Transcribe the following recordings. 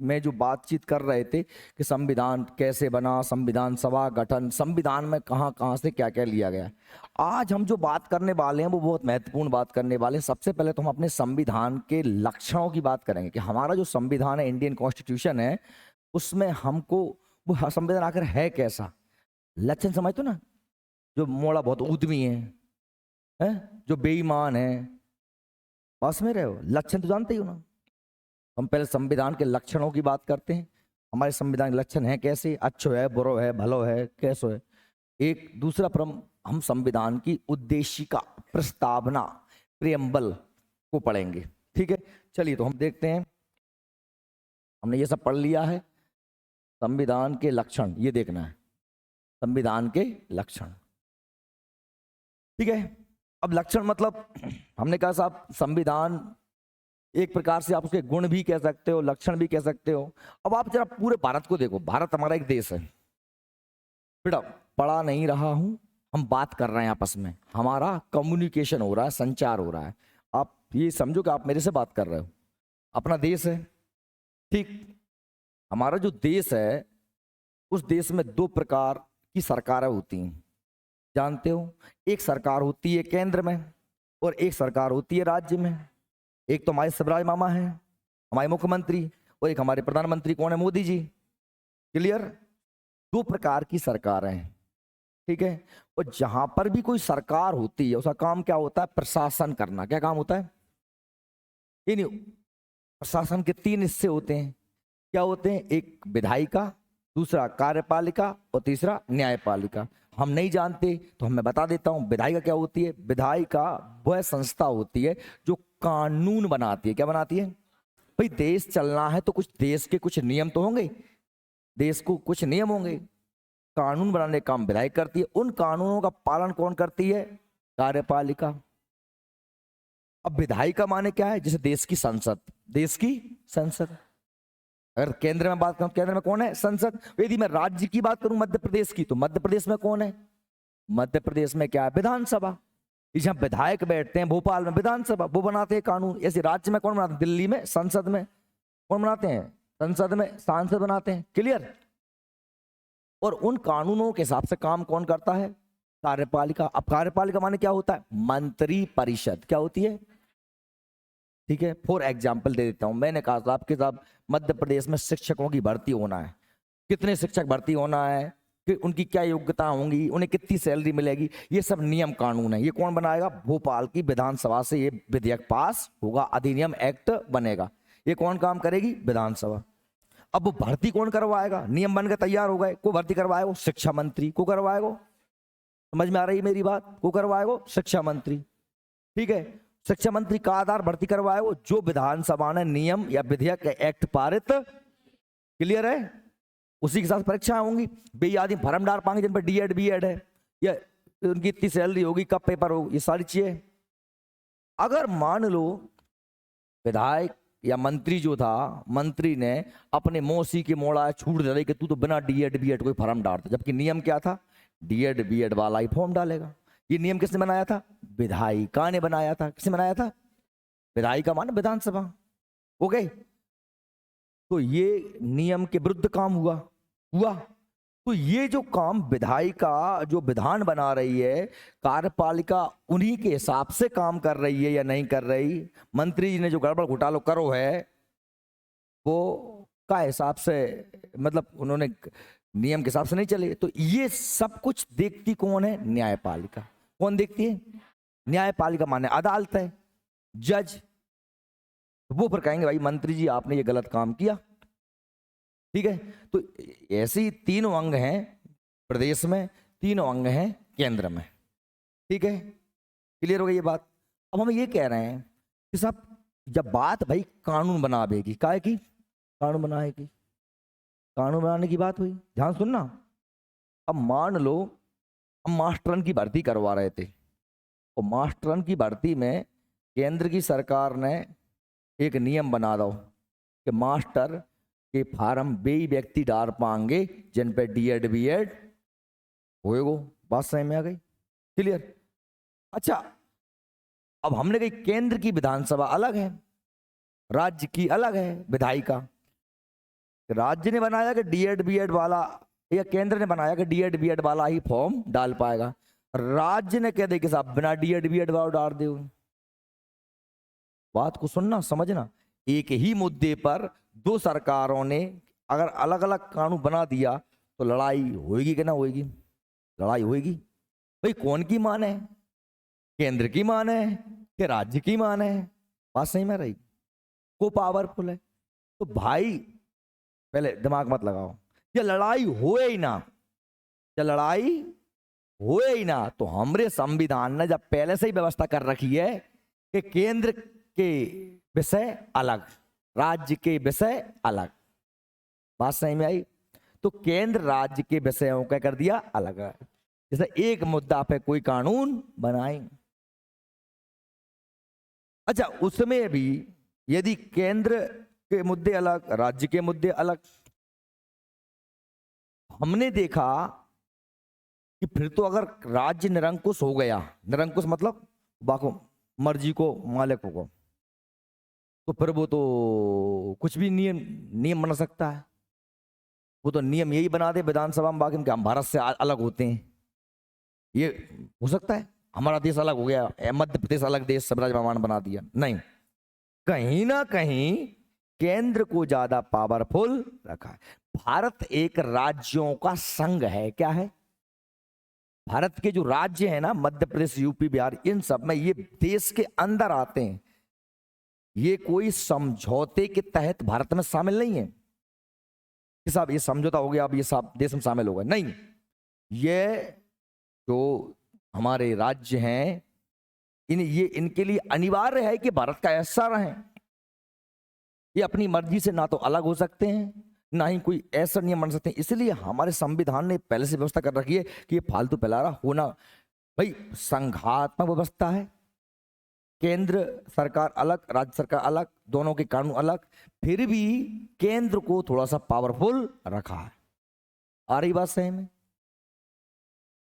में जो बातचीत कर रहे थे कि संविधान कैसे बना, संविधान सभा गठन, संविधान में कहाँ कहाँ से क्या क्या लिया गया। आज हम जो बात करने वाले हैं वो बहुत महत्वपूर्ण बात करने वाले हैं। सबसे पहले तो हम अपने संविधान के लक्षणों की बात करेंगे कि हमारा जो संविधान है, इंडियन कॉन्स्टिट्यूशन है, उसमें हमको वो संविधान आखिर है कैसा। लक्षण समझते हो ना, जो मोड़ा बहुत उद्यमी है, जो बेईमान है, पास में रहे हो, लक्षण तो जानते ही हो ना। हम पहले संविधान के लक्षणों की बात करते हैं। हमारे संविधान के लक्षण हैं कैसे, अच्छो है, बुरो है, भलो है, कैसो है। एक दूसरा हम संविधान की उद्देशिका, प्रस्तावना, प्रियम्बल को पढ़ेंगे। ठीक है, चलिए तो हम देखते हैं। हमने ये सब पढ़ लिया है। संविधान के लक्षण ये देखना है, संविधान के लक्षण। ठीक है, अब लक्षण मतलब हमने कहा साहब संविधान एक प्रकार से आप उसके गुण भी कह सकते हो, लक्षण भी कह सकते हो। अब आप जरा पूरे भारत को देखो, भारत हमारा एक देश है बेटा, पढ़ा नहीं रहा हूं, हम बात कर रहे हैं आपस में, हमारा कम्युनिकेशन हो रहा है, संचार हो रहा है। आप ये समझो कि आप मेरे से बात कर रहे हो, अपना देश है। ठीक, हमारा जो देश है, उस देश में दो प्रकार की सरकारें होती हैं, जानते हो। एक सरकार होती है केंद्र में और एक सरकार होती है राज्य में। एक तो हमारे शिवराज मामा है, हमारे मुख्यमंत्री, और एक हमारे प्रधानमंत्री कौन है, मोदी जी। क्लियर, दो प्रकार की सरकारें हैं। ठीक है, और जहां पर भी कोई सरकार होती है उसका काम क्या होता है, प्रशासन करना। क्या काम होता है, ये नहीं, प्रशासन के तीन हिस्से होते हैं। क्या होते हैं, एक विधायिका, दूसरा कार्यपालिका और तीसरा न्यायपालिका। हम नहीं जानते तो मैं बता देता हूं। विधायिका क्या होती है, विधायिका वह संस्था होती है जो कानून बनाती है। क्या बनाती है भाई, देश चलना है तो कुछ देश के कुछ नियम तो होंगे, देश को कुछ नियम होंगे, कानून बनाने का काम विधायक करती है। उन कानूनों का पालन कौन करती है, कार्यपालिका। अब विधायिका माने क्या है, जैसे देश की संसद, देश की संसद। अगर केंद्र में बात करूं, केंद्र में कौन है, संसद। यदि मैं राज्य की बात करूं, मध्य प्रदेश की, तो मध्य प्रदेश में कौन है, मध्य प्रदेश में क्या है, विधानसभा। जहां विधायक बैठते हैं, भोपाल में विधानसभा, वो बनाते हैं कानून। ऐसे राज्य में कौन बनाते हैं, दिल्ली में संसद में कौन बनाते हैं, संसद में सांसद बनाते हैं। क्लियर, और उन कानूनों के हिसाब से काम कौन करता है, कार्यपालिका। अब कार्यपालिका माने क्या होता है, मंत्री परिषद। क्या होती है, ठीक है। फॉर एग्जाम्पल दे देता हूं, मैंने कहा था आपके साहब मध्य प्रदेश में शिक्षकों की भर्ती होना है, कितने शिक्षक भर्ती होना है, कि उनकी क्या योग्यता होंगी, उन्हें कितनी सैलरी मिलेगी, ये सब नियम कानून है। ये कौन बनाएगा, भोपाल की विधानसभा से ये विधेयक पास होगा, अधिनियम एक्ट बनेगा। ये कौन काम करेगी, विधानसभा। अब वो भर्ती कौन करवाएगा, नियम बनकर तैयार हो गए, को भर्ती करवाएगा, शिक्षा मंत्री को करवाएगा। समझ में आ रही है मेरी बात, को करवाएगा शिक्षा मंत्री। ठीक है, शिक्षा मंत्री का आधार भर्ती करवाएगा जो विधानसभा ने नियम या विधेयक एक्ट पारित। क्लियर है, उसी के साथ परीक्षाएं होंगी। बे आदमी फर्म डाल पाएंगे जिन पर डीएड बीएड है, या उनकी इतनी सैलरी होगी, कब पेपर होगी, ये सारी चीजें। अगर मान लो विधायक या मंत्री जो था, मंत्री ने अपने मौसी के मोड़ा छूट दे कि तू तो बिना डीएड बीएड कोई फॉर्म डालता, जबकि नियम क्या था, डीएड बीएड वाला ही फॉर्म डालेगा। ये नियम किसने बनाया था, विधायिका ने बनाया था। किसने बनाया था, विधायिका माने विधानसभा। ओके, तो ये नियम के विरुद्ध काम हुआ हुआ तो ये जो काम विधायिका जो विधान बना रही है, कार्यपालिका उन्हीं के हिसाब से काम कर रही है या नहीं कर रही, मंत्री जी ने जो गड़बड़ घोटाला करो है वो का हिसाब से, मतलब उन्होंने नियम के हिसाब से नहीं चले, तो ये सब कुछ देखती कौन है, न्यायपालिका। कौन देखती है, न्यायपालिका माने अदालत है, जज। वो फिर कहेंगे भाई मंत्री जी आपने ये गलत काम किया। ठीक है, तो ऐसे ही तीनों अंग हैं प्रदेश में, तीनों अंग हैं केंद्र में। ठीक है, क्लियर हो गई ये बात। अब हम ये कह रहे हैं कि साहब जब बात भाई कानून बनावेगी, काहे की कानून बनाएगी, कानून बनाने की बात हुई, ध्यान सुनना। अब मान लो हम मास्टरन की भर्ती करवा रहे थे, और मास्टरन की भर्ती में केंद्र की सरकार ने एक नियम बना दो कि मास्टर के फार्म वे व्यक्ति डाल पाएंगे जिन पे डीएड बीएड होएगो। बात समझ में आ गई, क्लियर। अच्छा, अब हमने कही केंद्र की विधानसभा अलग है, राज्य की अलग है विधायिका। राज्य ने बनाया कि डीएड बीएड वाला, या केंद्र ने बनाया कि डीएड बीएड वाला ही फॉर्म डाल पाएगा? राज्य ने कह दे कि साहब बिना डीएड बीएड वाला डाल दो। बात को सुनना समझना, एक ही मुद्दे पर दो सरकारों ने अगर अलग अलग कानून बना दिया तो लड़ाई होगी कि ना होगी? लड़ाई होगी। भाई कौन की मान है, केंद्र की मान है कि राज्य की मान है? बात सही में रही, को पावरफुल है। तो भाई पहले दिमाग मत लगाओ, ये लड़ाई होए ही ना, ये लड़ाई होए ही ना तो हमारे संविधान ने जब पहले से ही व्यवस्था कर रखी है कि केंद्र के विषय अलग, राज्य के विषय अलग। बात सही में आई? तो केंद्र राज्य के विषयों का कर दिया अलग है। जैसे एक मुद्दा पे कोई कानून बनाए, अच्छा उसमें भी यदि केंद्र के मुद्दे अलग, राज्य के मुद्दे अलग, हमने देखा कि फिर तो अगर राज्य निरंकुश हो गया, निरंकुश मतलब बाको मर्जी को मालिक को, तो फिर वो तो कुछ भी नियम बना सकता है। वो तो नियम यही बना दे विधानसभा में बाकी हम भारत से अलग होते हैं, ये हो सकता है? हमारा देश अलग हो गया, मध्य प्रदेश अलग देश, सब राज्य बना दिया? नहीं, कहीं ना कहीं केंद्र को ज्यादा पावरफुल रखा है। भारत एक राज्यों का संघ है। क्या है? भारत के जो राज्य है ना, मध्य प्रदेश यूपी बिहार, इन सब में ये देश के अंदर आते हैं। ये कोई समझौते के तहत भारत में शामिल नहीं है कि साहब ये समझौता हो गया अब ये सब देश में शामिल हो गए, नहीं। ये जो हमारे राज्य हैं ये इनके लिए अनिवार्य है कि भारत का हिस्सा रहें। ये अपनी मर्जी से ना तो अलग हो सकते हैं, ना ही कोई ऐसा नियम बन सकते हैं। इसलिए हमारे संविधान ने पहले से व्यवस्था कर रखी है कि ये फालतू फैलारा होना। भाई संघात्मक व्यवस्था है, केंद्र सरकार अलग, राज्य सरकार अलग, दोनों के कानून अलग, फिर भी केंद्र को थोड़ा सा पावरफुल रखा है। आ रही बात सही में?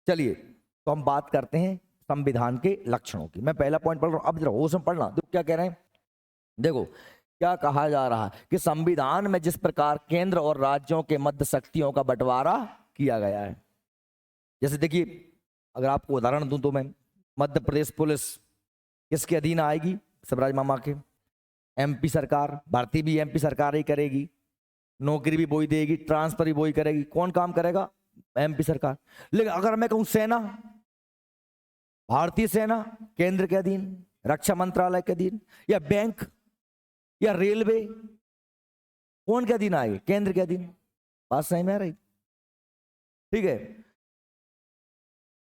चलिए तो हम बात करते हैं संविधान के लक्षणों की। मैं पहला पॉइंट पढ़ रहा हूं, अब जरा होश में पढ़ना। देखो क्या कह रहे हैं, देखो क्या कहा जा रहा है कि संविधान में जिस प्रकार केंद्र और राज्यों के मध्य शक्तियों का बंटवारा किया गया है। जैसे देखिए, अगर आपको उदाहरण दूं तो मैं, मध्य प्रदेश पुलिस किसके अधीन आएगी? शिवराज मामा के। एमपी सरकार, भारतीय भी एमपी सरकार ही करेगी, नौकरी भी वही देगी, ट्रांसफर भी वही करेगी। कौन काम करेगा? एमपी सरकार। लेकिन अगर मैं कहूं सेना, भारतीय सेना केंद्र के अधीन, रक्षा मंत्रालय के अधीन, या बैंक या रेलवे, कौन के अधीन आएगी? केंद्र के अधीन। बात सही में आ रही? ठीक है,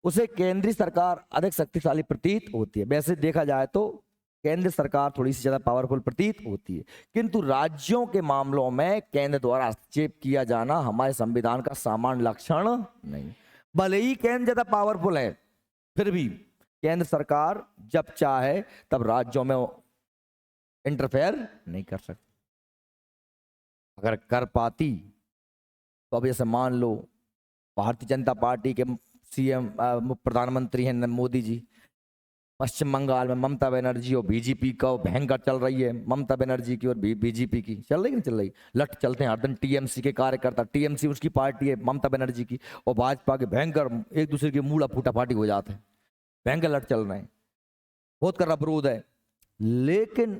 उसे केंद्रीय सरकार अधिक शक्तिशाली प्रतीत होती है। वैसे देखा जाए तो केंद्र सरकार थोड़ी सी ज्यादा पावरफुल प्रतीत होती है, किंतु राज्यों के मामलों में केंद्र द्वारा हस्तक्षेप किया जाना हमारे संविधान का सामान्य लक्षण नहीं। भले ही केंद्र ज्यादा पावरफुल है, फिर भी केंद्र सरकार जब चाहे तब राज्यों में इंटरफेयर नहीं कर सकती। अगर कर पाती तो अब जैसे मान लो भारतीय जनता पार्टी के सीएम प्रधानमंत्री हैं मोदी जी, पश्चिम बंगाल में ममता बनर्जी और बीजेपी का भयंकर चल रही है, ममता बनर्जी की और बीजेपी की चल रही है, नहीं चल रही? लट चलते हैं हर दिन टीएमसी के कार्यकर्ता, टीएमसी उसकी पार्टी है ममता बनर्जी की, और भाजपा के भयंकर एक दूसरे के मूड़ा फूटा फाटी हो जाते हैं, भयंकर लट चल रहे हैं, बहुत कर विरोध है। लेकिन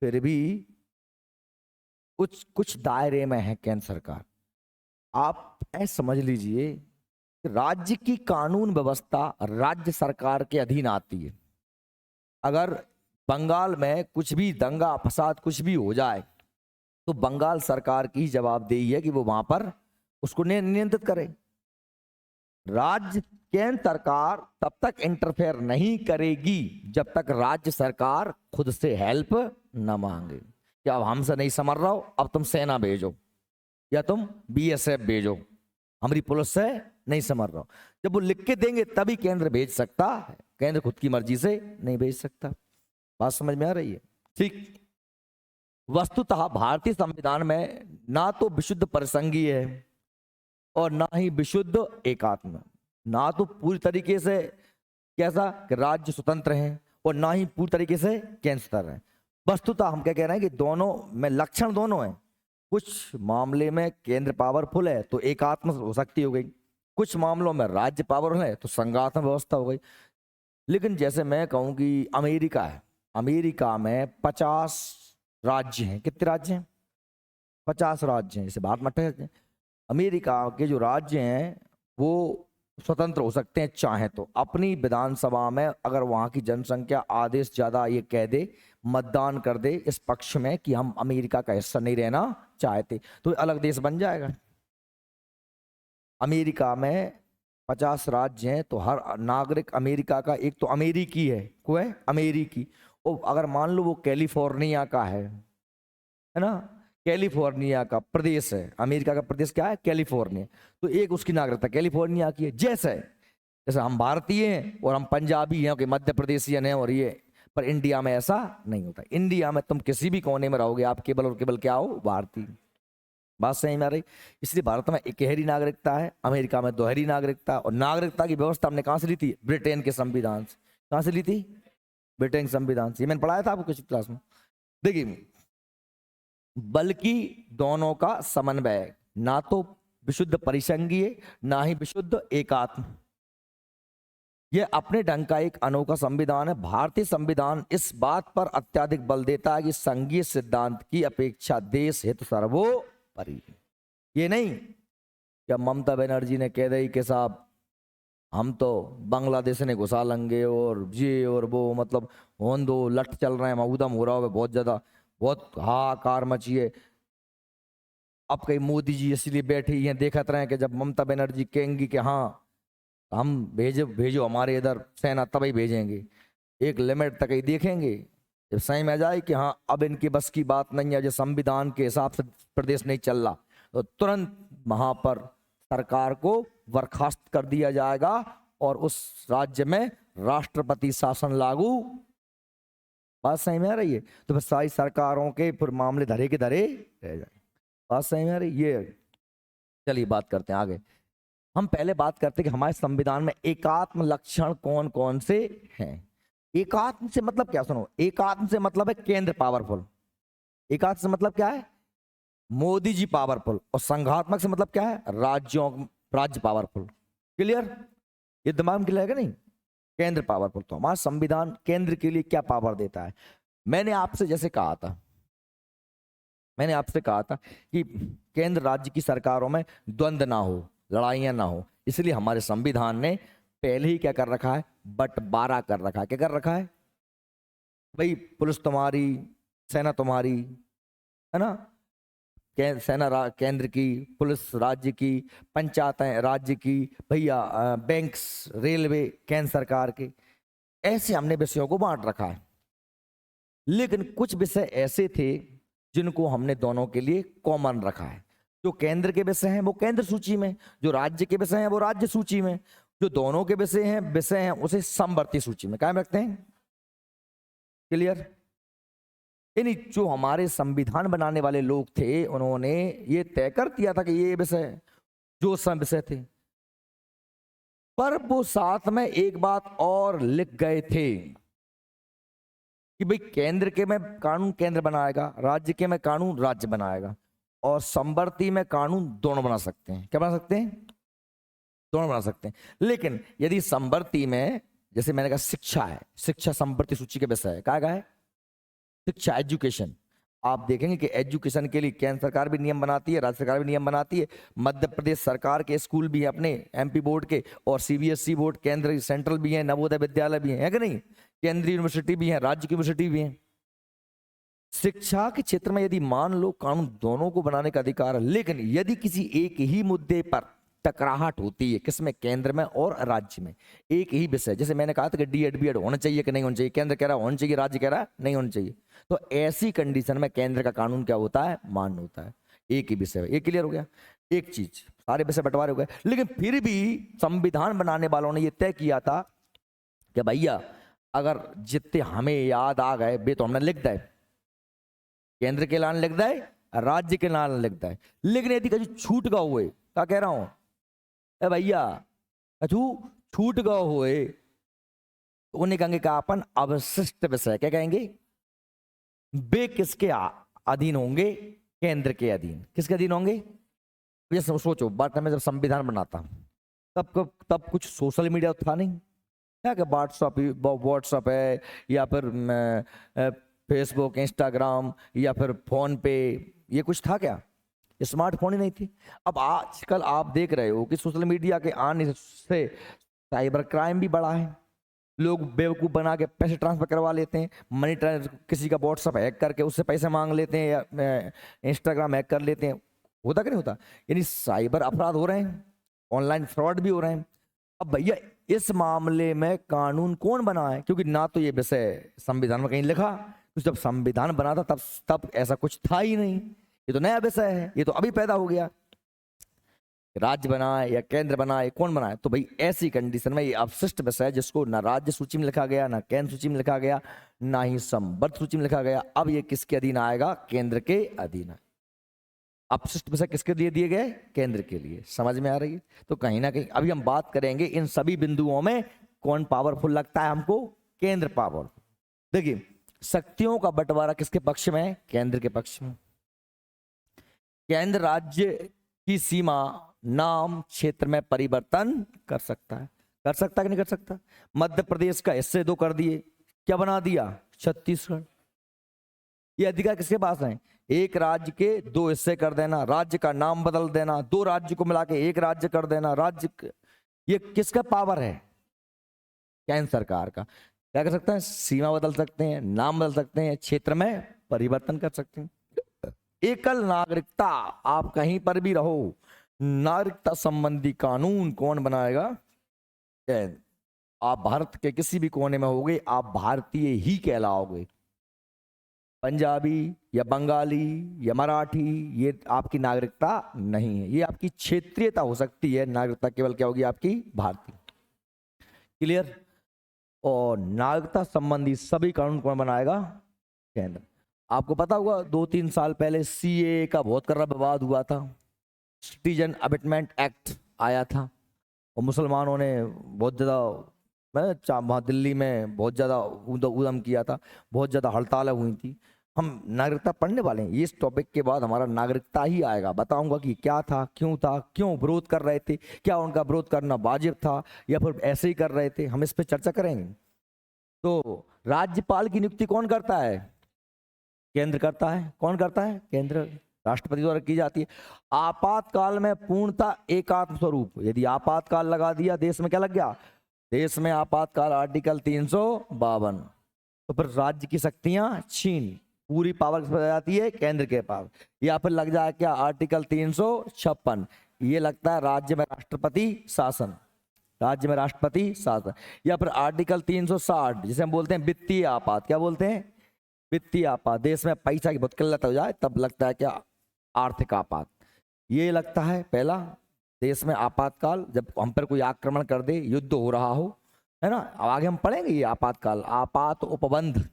फिर भी कुछ दायरे में है केंद्र सरकार। आप ऐसा समझ लीजिए, राज्य की कानून व्यवस्था राज्य सरकार के अधीन आती है। अगर बंगाल में कुछ भी दंगा फसाद कुछ भी हो जाए तो बंगाल सरकार की जवाबदेही है कि वो वहां पर उसको नियंत्रित करे। राज्य केंद्र सरकार तब तक इंटरफेयर नहीं करेगी जब तक राज्य सरकार खुद से हेल्प न मांगे कि अब हमसे नहीं समझ रहा हो, अब तुम सेना भेजो या तुम बीएसएफ भेजो, हमारी पुलिस से नहीं समझ रहा हो। जब वो लिख के देंगे तभी केंद्र भेज सकता है, केंद्र खुद की मर्जी से नहीं भेज सकता। बात समझ में आ रही है? ठीक। वस्तुतः भारतीय संविधान में ना तो विशुद्ध परिसंघीय है और ना ही विशुद्ध एकात्म, ना तो पूरी तरीके से कैसा कि राज्य स्वतंत्र हैं और ना ही पूरी तरीके से केंद्र स्वतंत्र है। वस्तुतः हम क्या कह रहे हैं कि दोनों में लक्षण दोनों हैं। कुछ मामले में केंद्र पावरफुल है तो एकात्म शक्ति हो गई, कुछ मामलों में राज्य पावरफुल है तो संघात्मक व्यवस्था हो गई। लेकिन जैसे मैं कहूं कि अमेरिका है, अमेरिका में 50 राज्य हैं। कितने राज्य हैं? 50 राज्य हैं। जैसे बात मत है, अमेरिका के जो राज्य हैं वो स्वतंत्र हो सकते हैं चाहे तो। अपनी विधानसभा में अगर वहां की जनसंख्या आधे से ज्यादा ये कह दे, मतदान कर दे इस पक्ष में कि हम अमेरिका का हिस्सा नहीं रहना चाहते, तो अलग देश बन जाएगा। अमेरिका में 50 राज्य हैं तो हर नागरिक अमेरिका का एक तो अमेरिकी है, को है अमेरिकी। और अगर मान लो वो कैलिफोर्निया का है ना, कैलिफोर्निया का प्रदेश है, अमेरिका का प्रदेश क्या है? कैलिफोर्निया। तो एक उसकी नागरिकता कैलिफोर्निया की है। जैसे जैसे हम भारतीय हैं और हम पंजाबी हैं कि मध्य प्रदेशियन हैं और ये, पर इंडिया में ऐसा नहीं होता। इंडिया में तुम किसी भी कोने में रहोगे, आप केवल और केवल क्या हो? भारतीय। बात सही में आ रही? इसलिए भारत में इकहरी नागरिकता है, अमेरिका में दोहरी नागरिकता। और नागरिकता की व्यवस्था हमने कहां से ली थी? ब्रिटेन के संविधान से। कहां से ली थी? ब्रिटेन संविधान से। ये मैंने पढ़ाया था आपको किसी क्लास में। देखिए, बल्कि दोनों का समन्वय, ना तो विशुद्ध परिसंघीय ना ही विशुद्ध एकात्म। यह अपने ढंग का एक अनोखा संविधान है। भारतीय संविधान इस बात पर अत्यधिक बल देता है कि संघीय सिद्धांत की अपेक्षा देश हित सर्वोपरि। ये नहीं क्या ममता बनर्जी ने कह दी कि साहब हम तो बांग्लादेश ने घुसा लेंगे और ये और वो, मतलब होन दो, लट चल रहे हैं, मऊदम हो रहा है बहुत ज्यादा, बहुत हाहाकार मची है। अब कहीं मोदी जी इसलिए बैठे हैं देखते रहे कि जब ममता बनर्जी कहेंगी कि हाँ हम भेजो भेजो हमारे इधर सेना, तभी भेजेंगे। एक लिमिट तक ही देखेंगे, जब सही में आ जाए कि हाँ अब इनकी बस की बात नहीं है, जो संविधान के हिसाब से प्रदेश नहीं चल रहा, तो तुरंत वहां पर सरकार को बर्खास्त कर दिया जाएगा और उस राज्य में राष्ट्रपति शासन लागू। बात सही में आ रही है? तो फिर सारी सरकारों के फिर मामले धरे के धरे रह जाए। बात सही में आ रही? ये चलिए बात करते हैं आगे। हम पहले बात करते हैं कि हमारे संविधान में एकात्म लक्षण कौन कौन से हैं। एकात्म से मतलब क्या? सुनो, एकात्म से मतलब है केंद्र पावरफुल। एकात्म से मतलब क्या है? मोदी जी पावरफुल। और संघात्मक से मतलब क्या है? राज्य पावरफुल। क्लियर? ये दिमाग में क्लियर है नहीं? केंद्र पावरफुल। तो हमारा संविधान केंद्र के लिए क्या पावर देता है? मैंने आपसे कहा था कि केंद्र राज्य की सरकारों में द्वंद्व ना हो, लड़ाइयां ना हो, इसलिए हमारे संविधान ने पहले ही क्या कर रखा है? बंटवारा कर रखा है। क्या कर रखा है भाई? पुलिस तुम्हारी, सेना तुम्हारी, है ना, सेना केंद्र की, पुलिस राज्य की, पंचायतें राज्य की, भैया बैंक्स, रेलवे केंद्र सरकार के। ऐसे हमने विषयों को बांट रखा है। लेकिन कुछ विषय ऐसे थे जिनको हमने दोनों के लिए कॉमन रखा है। जो केंद्र के विषय हैं वो केंद्र सूची में, जो राज्य के विषय हैं वो राज्य सूची में, जो दोनों के विषय हैं उसे समवर्ती सूची में कायम रखते हैं। क्लियर? यानी जो हमारे संविधान बनाने वाले लोग थे उन्होंने ये तय कर दिया था कि ये विषय जो सब विषय थे, पर वो साथ में एक बात और लिख गए थे कि भाई केंद्र के में कानून केंद्र बनाएगा, राज्य के में कानून राज्य बनाएगा, और समवर्ती में कानून दोनों बना सकते हैं। क्या बना सकते हैं? दोनों बना सकते हैं। लेकिन यदि समवर्ती में, जैसे मैंने कहा शिक्षा है, शिक्षा समवर्ती सूची के विषय है। क्या है? शिक्षा, एजुकेशन। आप देखेंगे कि एजुकेशन के लिए केंद्र सरकार भी नियम बनाती है, राज्य सरकार भी नियम बनाती है। मध्य प्रदेश सरकार के स्कूल भी हैं अपने एमपी बोर्ड के, और सीबीएसई बोर्ड केंद्र सेंट्रल भी हैं, नवोदय विद्यालय भी है कि नहीं, केंद्रीय यूनिवर्सिटी भी है, राज्य की यूनिवर्सिटी भी है। शिक्षा के क्षेत्र में यदि मान लो कानून दोनों को बनाने का अधिकार है, लेकिन यदि किसी एक ही मुद्दे पर टकराहट होती है, किसमें? केंद्र में और राज्य में। एक ही विषय, जैसे मैंने कहा था कि डीएड बीएड होना चाहिए कि नहीं होना चाहिए, केंद्र कह रहा है होना चाहिए, राज्य कह रहा है नहीं होना चाहिए, तो ऐसी कंडीशन में केंद्र का कानून क्या होता है? मान्य होता है। एक ही विषय। ये क्लियर हो गया? एक चीज, सारे विषय बंटवारे हो गए। लेकिन फिर भी संविधान बनाने वालों ने यह तय किया था कि भैया अगर जितने हमें याद आ गए वे तो हमने लिख दे, केंद्र के लान लिख दे, राज्य के लान लिख दे। लेकिन यदि कभी छूट गए हुए, क्या कह रहा हूं भैया, कछु छूट गए हुए, तो उन्हें कहेंगे क्या? अपन अवशिष्ट विषय। क्या कहेंगे? वे किसके अधीन होंगे? केंद्र के अधीन। किसके अधीन होंगे? ये सोचो, बात में जब संविधान बनाता तब कुछ सोशल मीडिया तो था नहीं, क्या क्या व्हाट्सअप है या फिर फेसबुक, इंस्टाग्राम या फिर फोन पे, ये कुछ था क्या? स्मार्टफोन ही नहीं थी। अब आजकल आप देख रहे हो कि सोशल मीडिया के आने से साइबर क्राइम भी बढ़ा है। लोग बेवकूफ़ बना के पैसे ट्रांसफर करवा लेते हैं, मनी ट्रांसफर, किसी का व्हाट्सअप हैक करके उससे पैसे मांग लेते हैं या इंस्टाग्राम हैक कर लेते हैं। होता कि नहीं होता? यानी साइबर अपराध हो रहे हैं, ऑनलाइन फ्रॉड भी हो रहे हैं। अब भैया इस मामले में कानून कौन बना है? क्योंकि ना तो ये विषय संविधान में कहीं लिखा, तो जब संविधान बना था तब ऐसा कुछ था ही नहीं। ये तो नया विषय है, ये तो अभी पैदा हो गया। राज्य बनाए या केंद्र बनाए, कौन बनाए? तो भाई ऐसी कंडीशन में ये अवशिष्ट विषय है जिसको ना राज्य सूची में लिखा गया, ना केंद्र सूची में लिखा गया, ना ही संवर्ग सूची में लिखा गया। अब ये किसके अधीन आएगा? केंद्र के अधीन। अपशिष्ट विषय किसके लिए दिए गए? केंद्र के लिए। समझ में आ रही है? तो कहीं ना कहीं अभी हम बात करेंगे इन सभी बिंदुओं में कौन पावरफुल लगता है हमको? केंद्र पावरफुल। देखिए, शक्तियों का बंटवारा किसके पक्ष में है? केंद्र के पक्ष में। केंद्र राज्य की सीमा, नाम, क्षेत्र में परिवर्तन कर सकता है। कर सकता है कि नहीं कर सकता? मध्य प्रदेश का हिस्से 2 कर दिए, क्या बना दिया? छत्तीसगढ़। ये अधिकार किसके पास है? एक राज्य के 2 हिस्से कर देना, राज्य का नाम बदल देना, 2 राज्य को मिला के 1 राज्य कर देना। ये किसका पावर है? केंद्र सरकार का। क्या कर सकते हैं? सीमा बदल सकते हैं, नाम बदल सकते हैं, क्षेत्र में परिवर्तन कर सकते हैं। एकल नागरिकता, आप कहीं पर भी रहो, नागरिकता संबंधी कानून कौन बनाएगा? केंद्र। आप भारत के किसी भी कोने में होगे, आप भारतीय ही कहलाओगे। पंजाबी या बंगाली या मराठी, ये आपकी नागरिकता नहीं है, ये आपकी क्षेत्रीयता हो सकती है। नागरिकता केवल क्या होगी? आपकी भारतीय। क्लियर? और नागरिकता संबंधी सभी कानून कौन बनाएगा? केंद्र। आपको पता होगा 2-3 साल पहले सीए का बहुत कर्रा विवाद हुआ था, सिटीजन अमेंडमेंट एक्ट आया था और मुसलमानों ने बहुत ज़्यादा, वहाँ दिल्ली में बहुत ज़्यादा उदम किया था, बहुत ज़्यादा हड़तालें हुई थी। हम नागरिकता पढ़ने वाले हैं, इस टॉपिक के बाद हमारा नागरिकता ही आएगा। बताऊंगा कि क्या था, क्यों विरोध कर रहे थे, क्या उनका विरोध करना वाजिब था या फिर ऐसे ही कर रहे थे, हम इस पर चर्चा करेंगे। तो राज्यपाल की नियुक्ति कौन करता है? केंद्र करता है। कौन करता है? केंद्र। राष्ट्रपति द्वारा की जाती है। आपातकाल में पूर्णता एकात्म स्वरूप, यदि आपातकाल लगा दिया देश में, क्या लग गया? देश में आपातकाल, आर्टिकल 352। तो फिर राज्य की शक्तियां छीन, पूरी पावर किस पर आ जाती है? केंद्र के पास। या फिर लग जाए क्या? आर्टिकल 356, ये लगता है राज्य में राष्ट्रपति शासन, राज्य में राष्ट्रपति शासन। या फिर आर्टिकल 360 जिसे हम बोलते हैं वित्तीय आपात। क्या बोलते हैं? वित्तीय आपात। देश में पैसा की बहुत किल्लत हो जाए तब लगता है क्या? आर्थिक आपात। ये लगता है पहला देश में आपातकाल, जब हम पर कोई आक्रमण कर दे, युद्ध हो रहा हो, है ना। अब आगे हम पढ़ेंगे ये आपातकाल। आपात उपबंध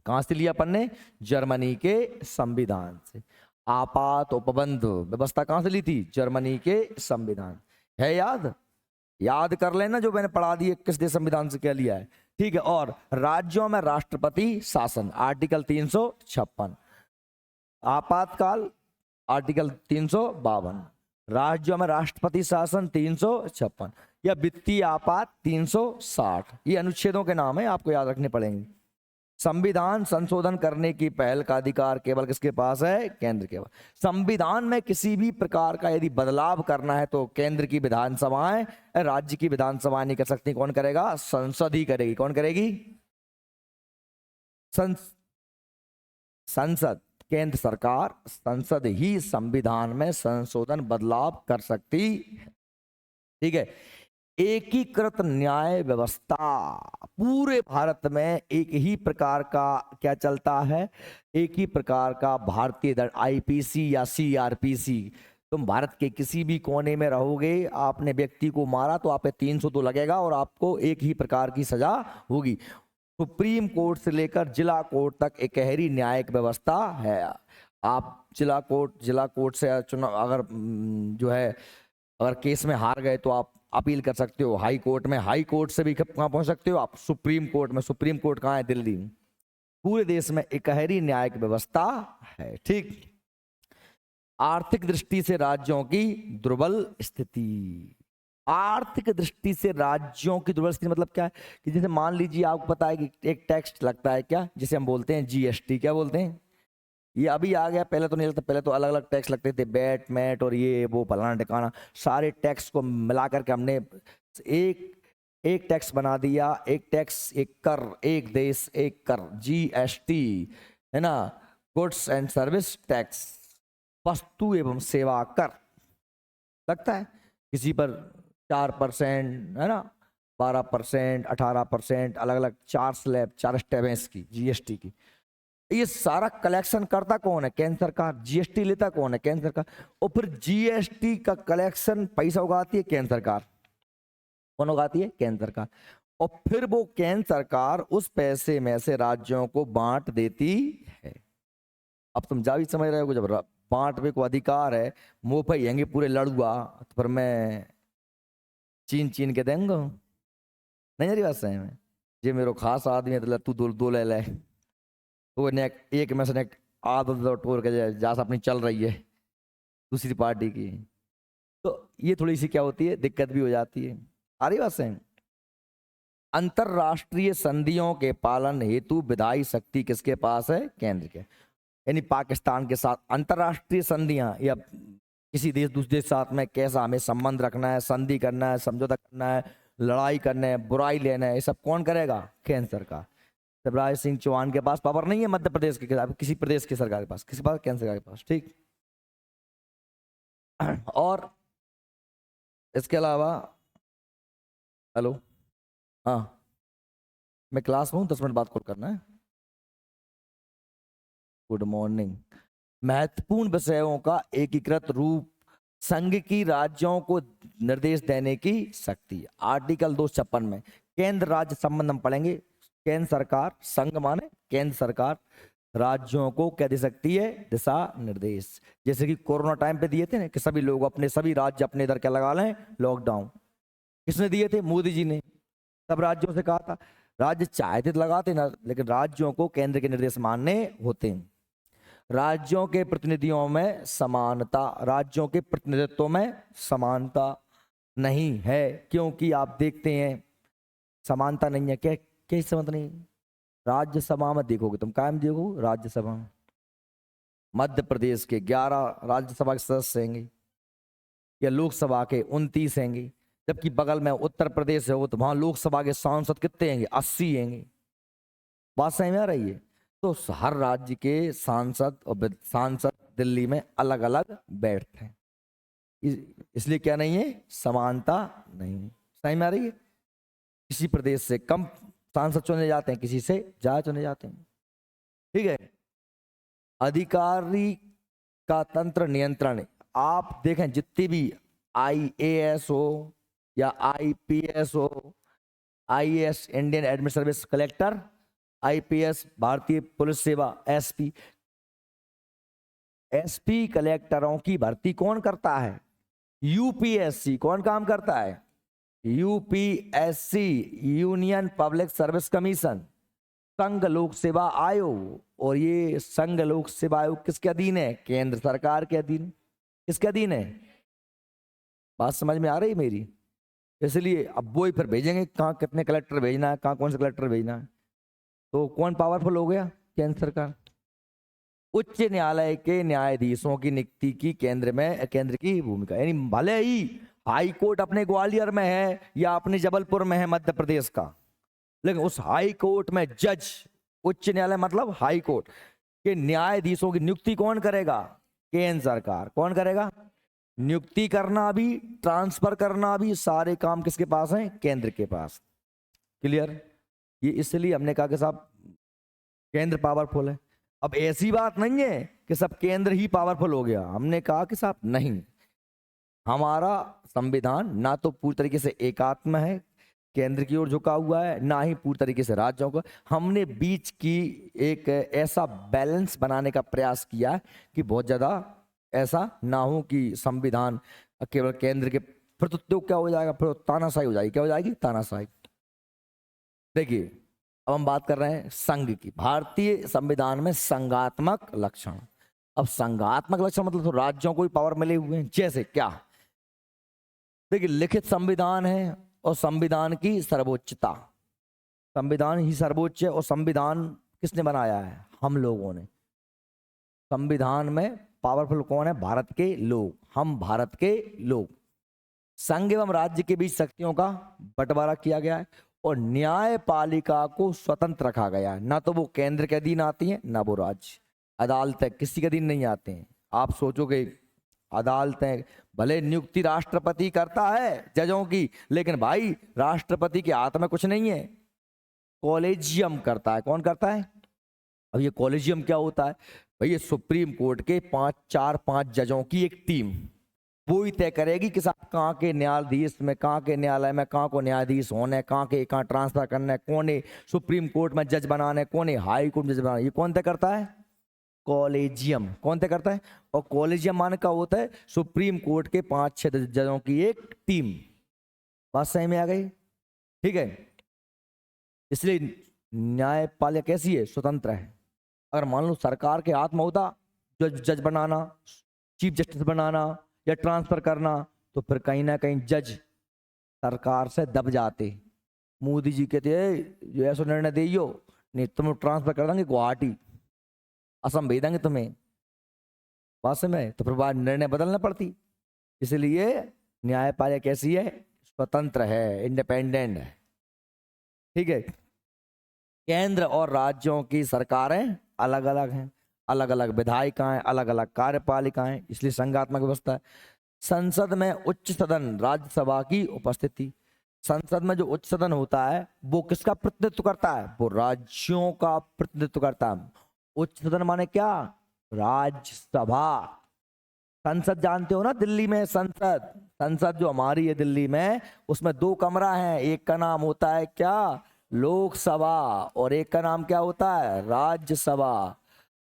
कहां से लिया अपन ने? जर्मनी के संविधान से। आपात उपबंध व्यवस्था कहां से ली थी? जर्मनी के संविधान। है याद? याद कर लेना जो मैंने पढ़ा दी, किस देश संविधान से क्या लिया है। ठीक है। और राज्यों में राष्ट्रपति शासन, आर्टिकल 356। आपातकाल आर्टिकल 352। राज्यों में राष्ट्रपति शासन 356 या वित्तीय आपात 360। ये अनुच्छेदों के नाम है, आपको याद रखने पड़ेंगे। संविधान संशोधन करने की पहल का अधिकार केवल किसके पास है? केंद्र के पास। संविधान में किसी भी प्रकार का यदि बदलाव करना है तो केंद्र की विधानसभाएं, राज्य की विधानसभाएं नहीं कर सकती। कौन करेगा? संसद ही करेगी। कौन करेगी? संसद। केंद्र सरकार, संसद ही संविधान में संशोधन बदलाव कर सकती। ठीक है। एकीकृत न्याय व्यवस्था, पूरे भारत में एक ही प्रकार का क्या चलता है? एक ही प्रकार का भारतीय दंड, आईपीसी या सीआरपीसी। तुम भारत के किसी भी कोने में रहोगे, आपने व्यक्ति को मारा तो आप पे 300 तो लगेगा और आपको एक ही प्रकार की सजा होगी। सुप्रीम कोर्ट से लेकर जिला कोर्ट तक एकहरी न्यायिक व्यवस्था है। आप जिला कोर्ट से चुनाव अगर जो है अगर केस में हार गए तो आप अपील कर सकते हो हाई कोर्ट में। हाई कोर्ट से भी कहाँ पहुंच सकते हो आप? सुप्रीम कोर्ट में। सुप्रीम कोर्ट कहाँ है? दिल्ली में। पूरे देश में एकहरी न्यायिक व्यवस्था है। ठीक। आर्थिक दृष्टि से राज्यों की दुर्बल स्थिति। आर्थिक दृष्टि से राज्यों की दुर्बल स्थिति मतलब क्या है कि जैसे मान लीजिए आपको पता है कि एक टैक्स लगता है क्या, जिसे हम बोलते हैं जीएसटी। क्या बोलते हैं? ये अभी आ गया, पहले तो नहीं लगता। पहले तो अलग अलग टैक्स लगते थे, बैट मैट और ये वो फलाना ठिकाना, सारे टैक्स को मिला करके हमने एक एक टैक्स बना दिया। एक टैक्स, एक कर, एक देश एक कर, जीएसटी, है ना। गुड्स एंड सर्विस टैक्स, वस्तु एवं सेवा कर लगता है किसी पर 4%, है ना, 12%, 18%, अलग अलग 4 स्लैब 4 स्टेप है इसकी जीएसटी की। ये सारा कलेक्शन करता कौन है? केंद्र सरकार। जीएसटी लेता कौन है? केंद्र सरकार। और फिर जीएसटी का कलेक्शन पैसा उगाती है केंद्र सरकार। कौन उगाती है? केंद्र सरकार। और फिर वो केंद्र सरकार उस पैसे में से राज्यों को बांट देती है। अब तुम जा भी समझ रहे हो, जब बांट पे को अधिकार है, मुंह पे यंगे पूरे लड़ुआ, तो फिर मैं चीन चीन के देंगे नहीं। मेरी बात सही में, ये मेरो खास आदमी है तो तू दो दो ले ले, वो नेक एक में से नेक आदत टोर के जा अपनी चल रही है दूसरी पार्टी की। तो ये थोड़ी सी क्या होती है, दिक्कत भी हो जाती है। आ रही बात सही? अंतरराष्ट्रीय संधियों के पालन हेतु विधायी शक्ति किसके पास है? केंद्र के। यानी पाकिस्तान के साथ अंतरराष्ट्रीय संधियां, या किसी देश दूसरे देश साथ में कैसा हमें संबंध रखना है, संधि करना है, समझौता करना है, लड़ाई करना है, बुराई लेना है, ये सब कौन करेगा? केंद्र सरकार। शिवराज सिंह चौहान के पास पावर नहीं है मध्य प्रदेश के, किसी प्रदेश की सरकार के पास, किसी पास? केंद्र सरकार के पास। ठीक। और इसके अलावा, हेलो, हाँ, मैं क्लास में हूँ, 10 मिनट बाद कॉल करना है। Good morning. महत्वपूर्ण विषयों का एकीकृत रूप, संघ की राज्यों को निर्देश देने की शक्ति। आर्टिकल 256 में केंद्र राज्य संबंध हम पढ़ेंगे। केंद्र सरकार, संघ माने केंद्र सरकार, राज्यों को क्या दे सकती है? दिशा निर्देश। जैसे कि कोरोना टाइम पे दिए थे ना कि सभी लोग अपने, सभी राज्य अपने इधर क्या लगा लें, लॉकडाउन। किसने दिए थे? मोदी जी ने। सब राज्यों से कहा था, राज्य चाहते तो लगाते ना, लेकिन राज्यों को केंद्र के निर्देश मानने होते हैं। राज्यों के प्रतिनिधियों में समानता, राज्यों के प्रतिनिधित्व में समानता नहीं है, क्योंकि आप देखते हैं समानता नहीं है। क्या क्या समझ नहीं? राज्यसभा में देखोगे तुम, कायम देखो राज्यसभा में मध्य प्रदेश के 11 राज्यसभा के सदस्य होंगे, या लोकसभा के 29 होंगे, जबकि बगल में उत्तर प्रदेश है वो, तो वहां लोकसभा के सांसद कितने होंगे? 80 होंगे। बात समझ में आ रही है? तो हर राज्य के सांसद और सांसद दिल्ली में अलग अलग बैठते हैं, इसलिए क्या नहीं है? समानता नहीं है। समझ में आ रही है? किसी प्रदेश से कम सांसद चुने जाते हैं, किसी से ज्यादा चुने जाते हैं। ठीक है। अधिकारी का तंत्र नियंत्रण, आप देखें जितनी भी आईएएस हो या आईपीएस हो, IAS Indian administrative service, collector, IPS भारतीय पुलिस सेवा, एसपी, एसपी कलेक्टरों की भर्ती कौन करता है? यूपीएससी। कौन काम करता है? UPSC, union public service commission, संघ लोक सेवा आयोग। और ये संघ लोक सेवा आयोग किसके अधीन है? केंद्र सरकार के अधीन। किसके अधीन है? बात समझ में आ रही है मेरी? इसलिए अब वो ही फिर भेजेंगे कहाँ कितने कलेक्टर भेजना है, कहाँ कौन से कलेक्टर भेजना है। तो कौन पावरफुल हो गया? केंद्र सरकार। उच्च न्यायालय के न्यायाधीशों की नियुक्ति की केंद्र की भूमिका, यानी भले ही हाई कोर्ट अपने ग्वालियर में है या अपने जबलपुर में है मध्य प्रदेश का, लेकिन उस हाई कोर्ट में जज, उच्च न्यायालय मतलब हाई कोर्ट के न्यायाधीशों की नियुक्ति कौन करेगा? केंद्र सरकार। कौन करेगा? नियुक्ति करना भी, ट्रांसफर करना भी, सारे काम किसके पास है? केंद्र के पास। क्लियर? ये इसलिए हमने कहा कि साहब केंद्र पावरफुल है। अब ऐसी बात नहीं है कि सब केंद्र ही पावरफुल हो गया। हमने कहा कि साहब नहीं, हमारा संविधान ना तो पूरी तरीके से एकात्म है, केंद्र की ओर झुका हुआ है, ना ही पूरी तरीके से राज्यों का। हमने बीच की एक ऐसा बैलेंस बनाने का प्रयास किया कि बहुत ज्यादा ऐसा ना हो कि संविधान केवल केंद्र के, फिर तो क्या हो जाएगा? फिर तानाशाही हो जाएगी। क्या हो जाएगी? तानाशाही। देखिए, अब हम बात कर रहे हैं संघ की। भारतीय संविधान में संघात्मक लक्षण, अब संघात्मक लक्षण मतलब तो राज्यों को ही पावर मिले हुए हैं। जैसे क्या, देखिए लिखित संविधान है और संविधान की सर्वोच्चता, संविधान ही सर्वोच्च है। और संविधान किसने बनाया है? हम लोगों ने। संविधान में पावरफुल कौन है? भारत के लोग, हम भारत के लोग। संघ एवं राज्य के बीच शक्तियों का बंटवारा किया गया है और न्यायपालिका को स्वतंत्र रखा गया है। ना तो वो केंद्र के अधीन आती है, ना वो राज्य। अदालतें किसी के अधीन नहीं आते हैं। आप सोचोगे अदालतें भले नियुक्ति राष्ट्रपति करता है जजों की, लेकिन भाई राष्ट्रपति के हाथ में कुछ नहीं है, कॉलेजियम करता है। कौन करता है? अब ये कॉलेजियम क्या होता है भाई? ये सुप्रीम कोर्ट के 5 जजों की एक टीम, वो ही तय करेगी कि साहब कहाँ के न्यायाधीश में, कहाँ के न्यायालय में कहाँ को न्यायाधीश होने, कहाँ के कहाँ ट्रांसफर करना है, कौन है सुप्रीम कोर्ट में जज बनाना है, कौन है हाई कोर्ट में जज बनाना है। ये कौन तय करता है? कॉलेजियम। कौन तय करता है? और कॉलेजियम मान का होता है सुप्रीम कोर्ट के 5-6 जजों की एक टीम। बात सही में आ गई? ठीक है। इसलिए न्यायपालिका कैसी है? स्वतंत्र है। अगर मान लो सरकार के हाथ में होता जज बनाना, चीफ जस्टिस बनाना या ट्रांसफर करना, तो फिर कहीं ना कहीं जज सरकार से दब जाते। मोदी जी कहते जो ऐसा निर्णय दियो, नहीं तुम ट्रांसफर कर देंगे गुवाहाटी, असम भेज देंगे तुम्हें। बात समझ? तो फिर बाद निर्णय बदलना पड़ती। इसलिए न्यायपालिका कैसी है? स्वतंत्र है, इंडिपेंडेंट है। ठीक है। केंद्र और राज्यों की सरकारें अलग अलग हैं, अलग अलग विधायिकाएं, अलग अलग कार्यपालिकाएं, इसलिए संघात्मक व्यवस्था है। संसद में उच्च सदन राज्यसभा की उपस्थिति। संसद में जो उच्च सदन होता है वो किसका प्रतिनिधित्व करता है? वो राज्यों का प्रतिनिधित्व करता है। उच्च सदन माने क्या? राज्यसभा। संसद जानते हो ना, दिल्ली में संसद, संसद जो हमारी है दिल्ली में, उसमें 2 कमरा है। एक का नाम होता है क्या? लोकसभा, और एक का नाम क्या होता है? राज्यसभा।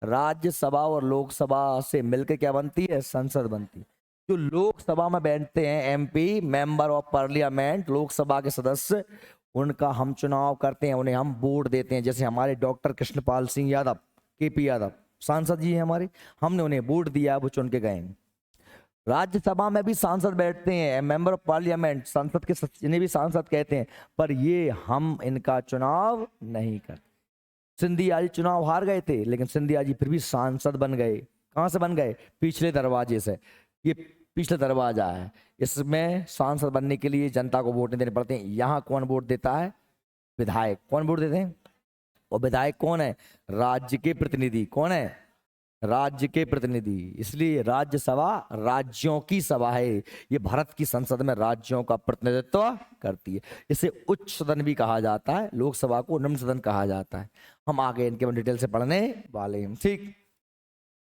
राज्यसभा और लोकसभा से मिलकर क्या बनती है? संसद बनती है। जो लोकसभा में बैठते हैं MP, member of parliament, Lok Sabha के सदस्य, उनका हम चुनाव करते हैं, उन्हें हम वोट देते हैं। जैसे हमारे डॉक्टर कृष्णपाल सिंह यादव, केपी यादव सांसद जी हैं हमारे, हमने उन्हें वोट दिया, वो चुन के गए। राज्यसभा में भी सांसद बैठते हैं, मेंबर ऑफ पार्लियामेंट, संसद के इन्हें भी सांसद कहते हैं, पर ये हम इनका चुनाव नहीं करते। सिंधिया जी चुनाव हार गए थे, लेकिन सिंधिया जी फिर भी सांसद बन गए। कहां से बन गए? पिछले दरवाजे से। ये पिछला दरवाजा है, इसमें सांसद बनने के लिए जनता को वोट देने पड़ते हैं। यहाँ कौन वोट देता है? विधायक। कौन वोट देते हैं? और विधायक कौन है? राज्य के प्रतिनिधि। कौन है? राज्य के प्रतिनिधि। इसलिए राज्यसभा राज्यों की सभा है। ये भारत की संसद में राज्यों का प्रतिनिधित्व करती है। इसे उच्च सदन भी कहा जाता है, लोकसभा को निम्न सदन कहा जाता है। हम आगे इनके डिटेल से पढ़ने वाले हैं। ठीक।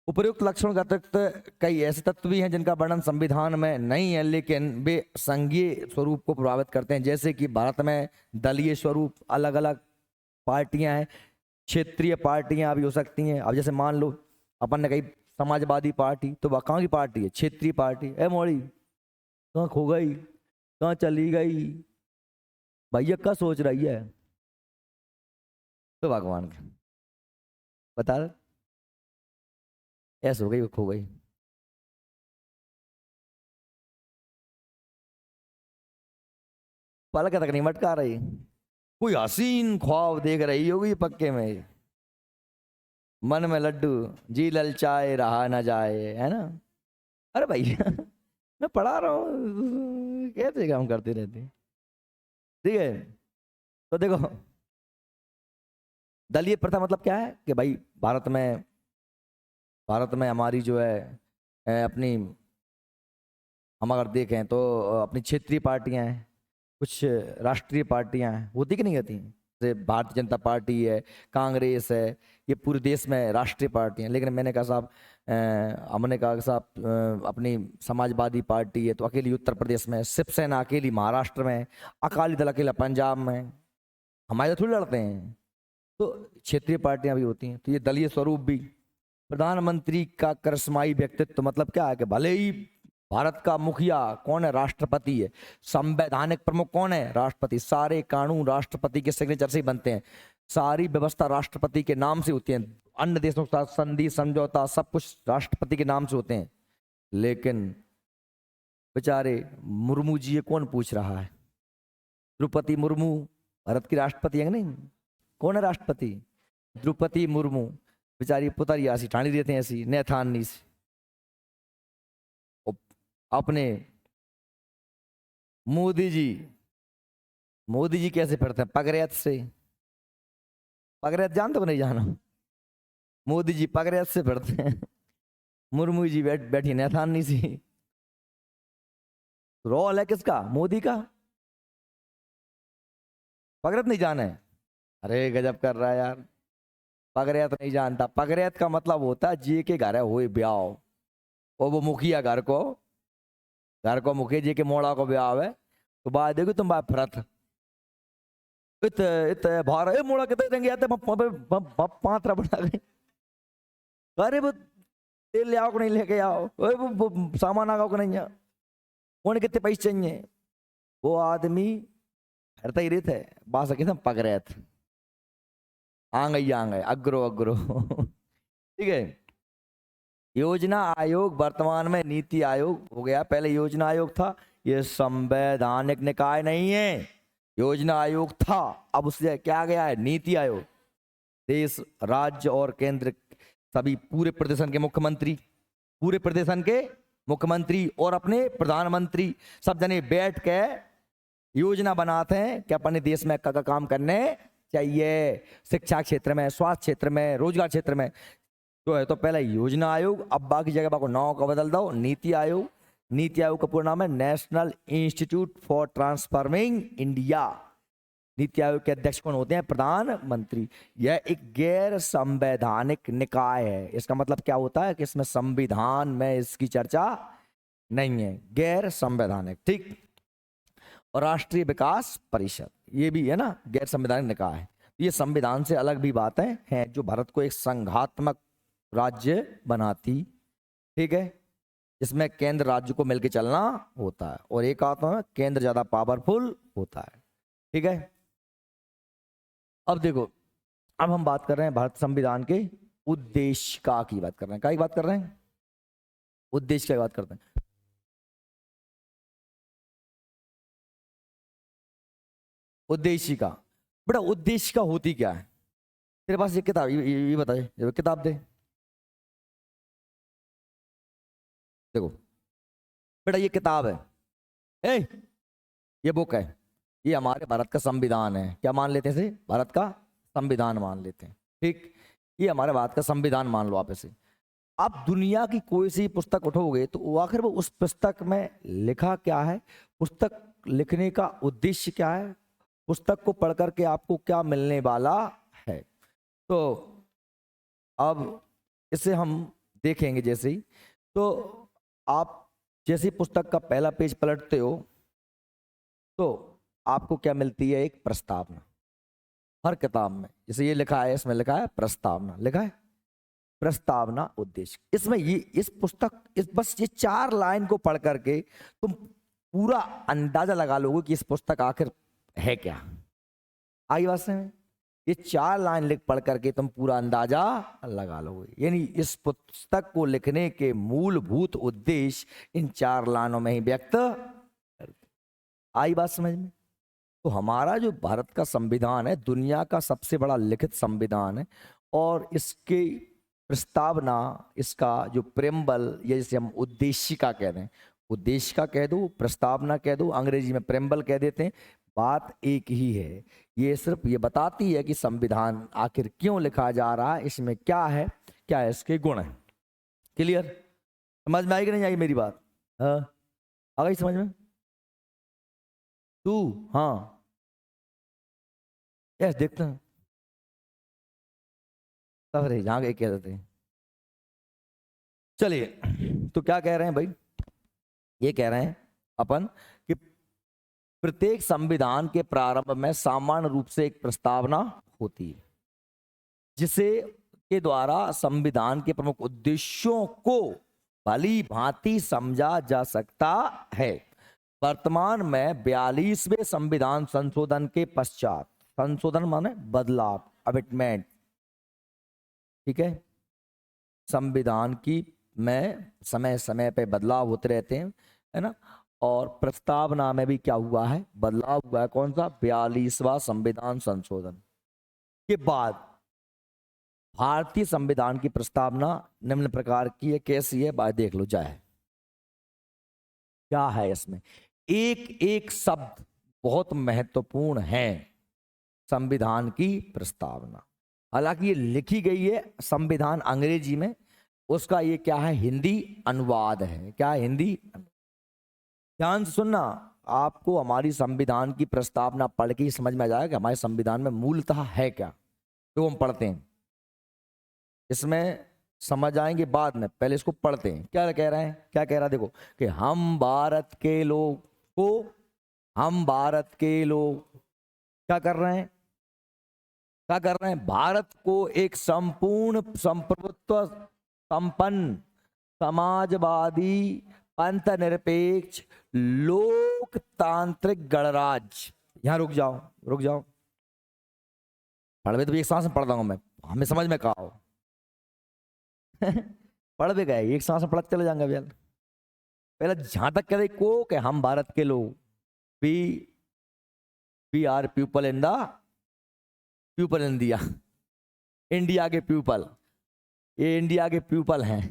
उपर्युक्त लक्षण का अतिरिक्त कई ऐसे तत्व भी हैं जिनका वर्णन संविधान में नहीं है, लेकिन वे संघीय स्वरूप को प्रभावित करते हैं। जैसे कि भारत में दलीय स्वरूप, अलग अलग पार्टियां हैं, क्षेत्रीय पार्टियां भी हो सकती हैं। अब जैसे मान लो अपन ने कही समाजवादी पार्टी, तो वह कहाँ की पार्टी है? क्षेत्रीय पार्टी। ए मोड़ी कहाँ खो गई, कहाँ चली गई भैया, क्या सोच रही है? तो भगवान का बता, ऐसे हो गई, वो खो गई। पलक तक नहीं मटका रही, कोई हसीन ख्वाब देख रही होगी पक्के में। मन में लड्डू, जी ललचाए रहा न जाए, है ना? अरे भैया मैं पढ़ा रहा हूँ, कैसे काम करते रहते। ठीक है। तो देखो, दलीय प्रथा मतलब क्या है कि भाई भारत में हमारी जो है अपनी, हम अगर देखें तो अपनी क्षेत्रीय पार्टियां हैं, कुछ राष्ट्रीय पार्टियां हैं, होती कि नहीं होती? जैसे भारतीय जनता पार्टी है, कांग्रेस है, ये पूरे देश में राष्ट्रीय पार्टी हैं। लेकिन मैंने कहा साहब, हमने कहा कि साहब अपनी समाजवादी पार्टी है तो अकेली उत्तर प्रदेश में, शिवसेना अकेली महाराष्ट्र में, अकाली दल अकेला पंजाब में, हमारे तो थोड़ी लड़ते हैं। तो क्षेत्रीय पार्टियां भी होती हैं। तो ये दलीय स्वरूप भी। प्रधानमंत्री का करिश्माई व्यक्तित्व मतलब क्या है कि भले ही भारत का मुखिया कौन है? राष्ट्रपति है। संवैधानिक प्रमुख कौन है? राष्ट्रपति। सारे कानून राष्ट्रपति के सिग्नेचर से ही बनते हैं। सारी व्यवस्था राष्ट्रपति के नाम से होती है, अन्य देशों के साथ संधि समझौता सब कुछ राष्ट्रपति के नाम से होते हैं। लेकिन बेचारे मुर्मू जी, ये कौन पूछ रहा है? द्रौपदी मुर्मू भारत की राष्ट्रपति है कि नहीं? कौन है राष्ट्रपति? द्रौपदी मुर्मू। बेचारी पुतरिया सी ठाणी देते हैं, ऐसी नैथानी से अपने मोदी जी कैसे फिरते हैं? पगरैत से। पगरैत जानते हो नहीं? जाना मोदी जी पगरैत से फिरते हैं, मुर्मू जी बैठी नैथानी सी। रोल है किसका? मोदी का। पगरैत नहीं जाना है? अरे गजब कर रहा है यार, पगरैत नहीं जानता। पगरैत का मतलब होता है जी के घर है हुए ब्याह, और वो मुखिया घर को मुखिया जी के मोड़ा को ब्याह है, तो बात देखो तुम बात फरत इत इत भार ए मोड़ा कितने देंगे आते पात्रा बना गए। अरे वो तेल ले आओ को नहीं लेके आओ, वो सामान आगा को नहीं है, कौन कितने पैसे चाहिए? वो आदमी हरता ही रहता है, बात सके पगरैत आ गई अग्रो ठीक है। योजना आयोग वर्तमान में नीति आयोग हो गया, पहले योजना आयोग था। ये संवैधानिक निकाय नहीं है, योजना आयोग था, अब उससे क्या गया है? नीति आयोग। देश, राज्य और केंद्र सभी पूरे प्रदेशन के मुख्यमंत्री और अपने प्रधानमंत्री सब जने बैठ के योजना बनाते हैं कि अपने देश में क्या काम करने चाहिए, शिक्षा क्षेत्र में, स्वास्थ्य क्षेत्र में, रोजगार क्षेत्र में। तो है तो पहले योजना आयोग, अब बाकी जगह को नाम का बदल दो नीति आयोग। नीति आयोग का पूरा नाम है national institute for transforming India. NITI Aayog के अध्यक्ष कौन होते हैं? प्रधानमंत्री। यह एक गैर संवैधानिक निकाय है। इसका मतलब क्या होता है कि इसमें संविधान में इसकी चर्चा नहीं है, गैर संवैधानिक। ठीक। और राष्ट्रीय विकास परिषद, ये भी है ना गैर संवैधानिक निकाय है। ये संविधान से अलग भी बातें हैं जो भारत को एक संघात्मक राज्य बनाती, ठीक है, इसमें केंद्र राज्य को मिलकर चलना होता है, और एक आता है केंद्र ज्यादा पावरफुल होता है। ठीक है। अब देखो, अब हम बात कर रहे हैं भारत संविधान के उद्देश्य की बात कर रहे हैं। क्या की बात कर रहे हैं? उद्देश्य की बात करते हैं। उद्देश्य का, बेटा उद्देश्य का होती क्या है? तेरे पास ये किताब, ये बताए, ये किताब दे। देखो बेटा, ये किताब है, ये बुक है, ये हमारे भारत का संविधान है। क्या मान लेते हैं? भारत का संविधान मान लेते हैं। ठीक, ये हमारे भारत का संविधान मान लो आप इसे। आप दुनिया की कोई सी पुस्तक उठोगे तो आखिर वो उस पुस्तक में लिखा क्या है, पुस्तक लिखने का उद्देश्य क्या है, पुस्तक को पढ़ करके आपको क्या मिलने वाला है। तो अब इसे हम देखेंगे। जैसे ही तो आप जैसी पुस्तक का पहला पेज पलटते हो तो आपको क्या मिलती है? एक प्रस्तावना। हर किताब में जैसे ये लिखा है, इसमें लिखा है प्रस्तावना, लिखा है प्रस्तावना उद्देश्य। इसमें ये इस पुस्तक बस ये 4 लाइन को पढ़ करके तुम पूरा अंदाजा लगा लोगे कि इस पुस्तक आखिर है क्या। आई बात समझ में? ये 4 लाइन लिख पढ़ करके तुम पूरा अंदाजा लगा लोगे। यानी इस पुस्तक को लिखने के मूलभूत उद्देश्य इन 4 लाइनों में ही व्यक्त। आई बात समझ में? तो हमारा जो भारत का संविधान है दुनिया का सबसे बड़ा लिखित संविधान है, और इसके प्रस्तावना, इसका जो प्रेम्बल, या जिसे हम उद्देशिका कह रहे हैं, उद्देशिका कह दो, प्रस्तावना कह दो, अंग्रेजी में प्रेम्बल कह देते हैं, बात एक ही है। ये सिर्फ ये बताती है कि संविधान आखिर क्यों लिखा जा रहा है, इसमें क्या है, क्या है इसके गुण है। क्लियर? समझ में आई कि नहीं आई मेरी बात? हाँ, आ गई समझ में? तू हाँ यस देखते हैं सब रहे जहां गए कह देते हैं। चलिए, तो क्या कह रहे हैं भाई? ये कह रहे हैं अपन कि प्रत्येक संविधान के प्रारंभ में सामान्य रूप से एक प्रस्तावना होती है जिसे के द्वारा संविधान के प्रमुख उद्देश्यों को भली भांति समझा जा सकता है। वर्तमान में 42वें संविधान संशोधन के पश्चात, संशोधन माने बदलाव, अमेंडमेंट, ठीक है। संविधान की में समय समय पे बदलाव होते रहते हैं, है ना। और प्रस्तावना में भी क्या हुआ है, बदलाव हुआ है। कौन सा? 42वां संविधान संशोधन के बाद भारतीय संविधान की प्रस्तावना निम्न प्रकार की है। कैसी है? बात देख लो जाए, क्या है इसमें। एक एक शब्द बहुत महत्वपूर्ण है संविधान की प्रस्तावना। हालांकि ये लिखी गई है संविधान अंग्रेजी में, उसका ये क्या है, हिंदी अनुवाद है। क्या है? हिंदी। ध्यान से सुनना, आपको हमारी संविधान की प्रस्तावना पढ़ के ही समझ में आ जाएगा कि हमारे संविधान में मूलतः है क्या, तो हम पढ़ते हैं। इसमें समझ आएंगे बाद में, पहले इसको पढ़ते हैं। क्या कह रहे हैं, क्या कह रहा है? देखो कि हम भारत के लोग को, हम भारत के लोग क्या कर रहे हैं, क्या कर रहे हैं? भारत को एक संपूर्ण संप्रभुत्व संपन्न समाजवादी पंथ निरपेक्ष लोकतांत्रिक गणराज्य। यहां रुक जाओ, रुक जाओ। पढ़ भी तो एक सांस में पढ़ दूंगा मैं, हमें समझ में कहा हो। पढ़ भी गए, एक सांस में पढ़ते चले जाएंगे भैया। पहले जहां तक कह को कि हम भारत के लोग, we we are people in the people India, India के पीपल, ये इंडिया के पीपल हैं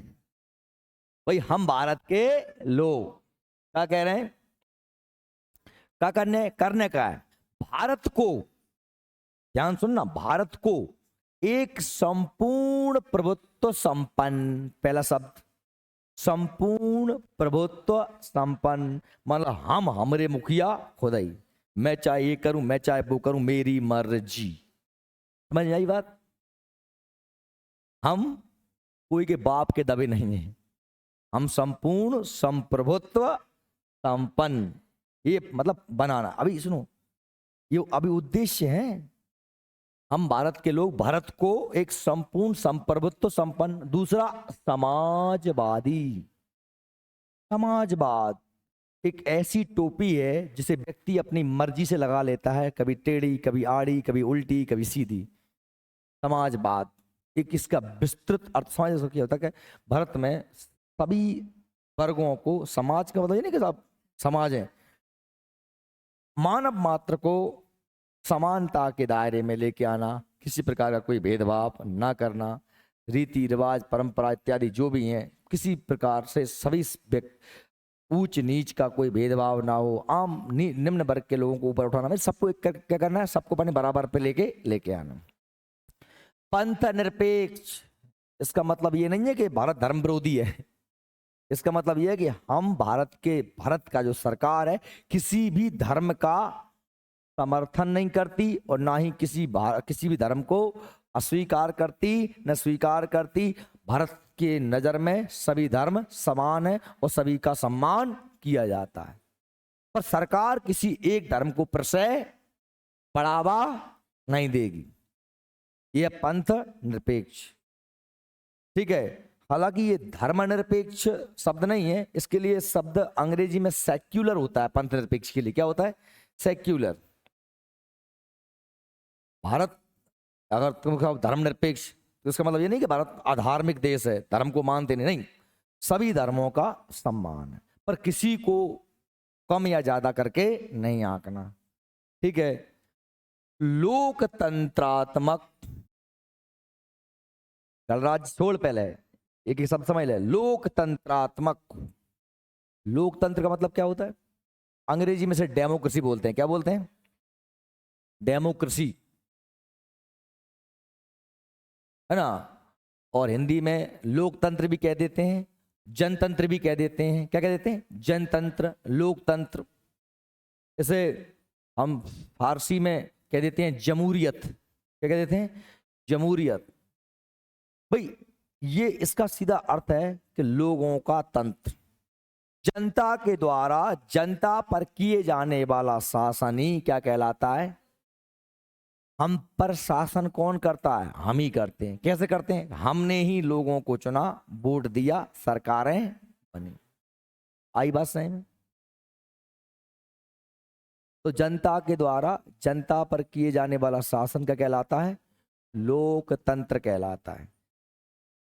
भाई। हम भारत के लोग क्या कह रहे हैं, क्या करने करने का है? भारत को, ध्यान सुनना, भारत को एक संपूर्ण प्रभुत्व संपन्न, पहला शब्द संपूर्ण प्रभुत्व संपन्न, मतलब हम हमरे मुखिया खुद ही, मैं चाहे ये करूं, मैं चाहे वो करूं, मेरी मर्जी। समझ आई बात? हम कोई के बाप के दबे नहीं हैं, हम संपूर्ण संप्रभुत्व संपन्न, ये मतलब बनाना। अभी सुनो, ये अभी उद्देश्य है। हम भारत के लोग भारत को एक संपूर्ण संप्रभुत्व संपन्न, दूसरा समाजवादी। समाजवाद एक ऐसी टोपी है जिसे व्यक्ति अपनी मर्जी से लगा लेता है, कभी टेढ़ी, कभी आड़ी, कभी उल्टी, कभी सीधी। समाजवाद एक इसका विस्तृत अर्थ समझ सकते होता है। भारत में सभी वर्गों को, समाज का मतलब ये नहीं कि सब समाज है, मानव मात्र को समानता के दायरे में लेके आना, किसी प्रकार का कोई भेदभाव ना करना, रीति रिवाज परंपरा इत्यादि जो भी हैं, किसी प्रकार से सभी ऊंच नीच का कोई भेदभाव ना हो, आम निम्न वर्ग के लोगों को ऊपर उठाना, मतलब सबको एक क्या करना है, सबको अपने बराबर पे लेके लेके आना। पंथ निरपेक्ष, इसका मतलब ये नहीं है कि भारत धर्म विरोधी है। इसका मतलब यह है कि हम भारत का जो सरकार है किसी भी धर्म का समर्थन नहीं करती और ना ही किसी भी धर्म को अस्वीकार करती, न स्वीकार करती। भारत के नजर में सभी धर्म समान है और सभी का सम्मान किया जाता है। पर सरकार किसी एक धर्म को प्रशय बढ़ावा नहीं देगी। यह पंथ निरपेक्ष, ठीक है। हालांकि ये धर्मनिरपेक्ष शब्द नहीं है, इसके लिए शब्द अंग्रेजी में सेक्युलर होता है। पंथ निरपेक्ष के लिए क्या होता है? सेक्युलर। भारत अगर तुम कहो धर्मनिरपेक्ष तो इसका मतलब ये नहीं कि भारत अधार्मिक देश है, धर्म को मानते नहीं, सभी धर्मों का सम्मान है, पर किसी को कम या ज्यादा करके नहीं आंकना, ठीक है। लोकतंत्रात्मक, गणराज्य छोड़ पहले एक शब्द समझ ले, लोकतंत्रात्मक। लोकतंत्र का मतलब क्या होता है? अंग्रेजी में से डेमोक्रेसी बोलते हैं। क्या बोलते हैं? डेमोक्रेसी, है ना। और हिंदी में लोकतंत्र भी कह देते हैं, जनतंत्र भी कह देते हैं। क्या कह देते हैं? जनतंत्र, लोकतंत्र। इसे हम फारसी में कह देते हैं जमहूरियत। क्या कह देते हैं? जमहूरियत। भाई ये इसका सीधा अर्थ है कि लोगों का तंत्र, जनता के द्वारा जनता पर किए जाने वाला शासन ही क्या कहलाता है? हम पर शासन कौन करता है? हम ही करते हैं। कैसे करते हैं? हमने ही लोगों को चुना, वोट दिया, सरकारें बनी। आई बात सही में? तो जनता के द्वारा जनता पर किए जाने वाला शासन क्या कहलाता है? लोकतंत्र कहलाता है।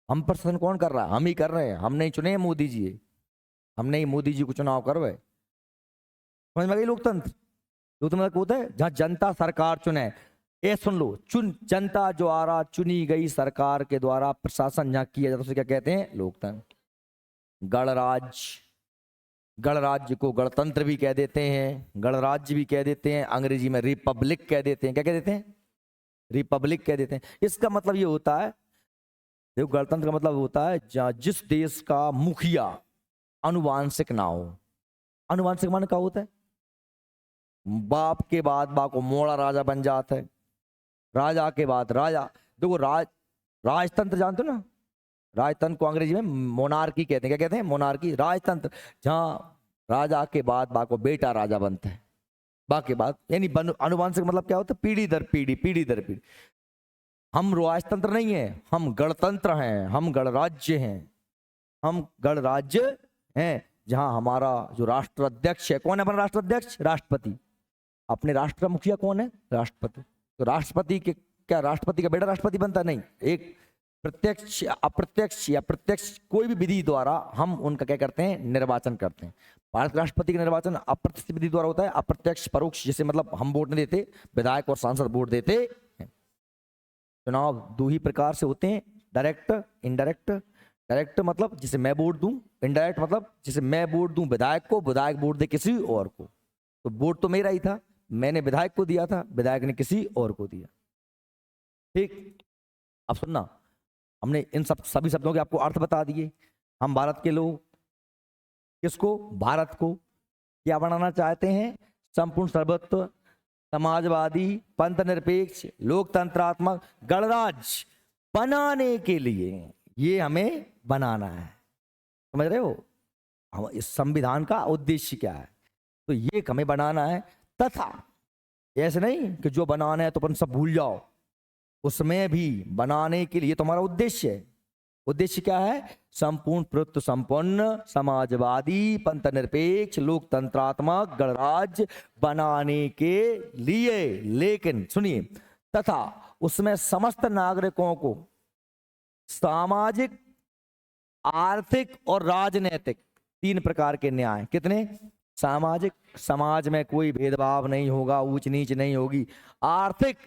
हम पर शासन कौन कर रहा है? हम ही कर रहे हैं। हम नहीं चुने हैं मोदी जी, हमने ही मोदी जी को चुनाव करवाए। समझ में गई? लोकतंत्र, लोकतंत्र होता है जहां जनता सरकार चुने। ये सुन लो, जनता द्वारा चुनी गई सरकार के द्वारा प्रशासन जहां किया जाता है उसे क्या कहते हैं? लोकतंत्र। गणराज्य, गणराज्य को गणतंत्र भी कह देते हैं, गणराज्य भी कह देते हैं, अंग्रेजी में रिपब्लिक कह देते हैं। क्या कह देते हैं? रिपब्लिक कह देते हैं। इसका मतलब ये होता है, देखो गणतंत्र का मतलब होता है जहां जिस देश का मुखिया अनुवांशिक ना हो। अनुवांशिक माने क्या होता है? बाप के बाद बा को मोड़ा राजा बन जाता है, राजा के बाद राजा। देखो राजतंत्र जानते हो ना? राजतंत्र को अंग्रेजी में मोनार्की कहते हैं। क्या कहते हैं? मोनार्की, राजतंत्र। जहां राजा के बाद बा को बेटा राजा बनता है, बा के बाद, यानी अनुवांशिक मतलब क्या होता है? पीढ़ी दर पीढ़ी, पीढ़ी दर पीढ़ी। हम राजतंत्र नहीं है, हम गणतंत्र हैं, हम गणराज्य हैं, हम गणराज्य हैं। जहां हमारा जो राष्ट्राध्यक्ष है, कौन है अपना राष्ट्राध्यक्ष? राष्ट्रपति। अपने राष्ट्र का मुखिया कौन है? राष्ट्रपति। तो राष्ट्रपति के क्या राष्ट्रपति का बेटा राष्ट्रपति बनता? नहीं। एक प्रत्यक्ष, अप्रत्यक्ष या प्रत्यक्ष कोई भी विधि द्वारा हम उनका क्या करते हैं? निर्वाचन करते हैं। भारत राष्ट्रपति का निर्वाचन अप्रत्यक्ष विधि द्वारा होता है, अप्रत्यक्ष परोक्ष, जैसे मतलब हम वोट नहीं देते, विधायक और सांसद वोट देते हैं। चुनाव दो ही प्रकार से होते हैं, डायरेक्ट, इनडायरेक्ट। डायरेक्ट मतलब जिसे मैं वोट दूं, इनडायरेक्ट मतलब जिसे मैं वोट दूं विधायक को, विधायक वोट दे किसी और को। तो वोट तो मेरा ही था, मैंने विधायक को दिया था, विधायक ने किसी और को दिया। ठीक, अब सुनना, हमने इन सभी शब्दों के आपको अर्थ बता दिए। हम भारत के लोग किसको? भारत को क्या बनाना चाहते हैं? संपूर्ण सर्वत्व, समाजवादी, पंथ निरपेक्ष, लोकतंत्रात्मक गणराज्य बनाने के लिए ये हमें बनाना है। समझ रहे हो? हम इस संविधान का उद्देश्य क्या है? तो ये हमें बनाना है। तथा ऐसे नहीं कि जो बनाना है तो अपन सब भूल जाओ, उसमें भी बनाने के लिए तुम्हारा उद्देश्य है। उद्देश्य क्या है? संपूर्ण प्रभुत्व संपन्न, समाजवादी, पंथ निरपेक्ष, लोकतंत्रात्मक गणराज्य बनाने के लिए। लेकिन सुनिए, तथा उसमें समस्त नागरिकों को सामाजिक, आर्थिक और राजनीतिक तीन प्रकार के न्याय। कितने? सामाजिक, समाज में कोई भेदभाव नहीं होगा, ऊंच नीच नहीं होगी। आर्थिक,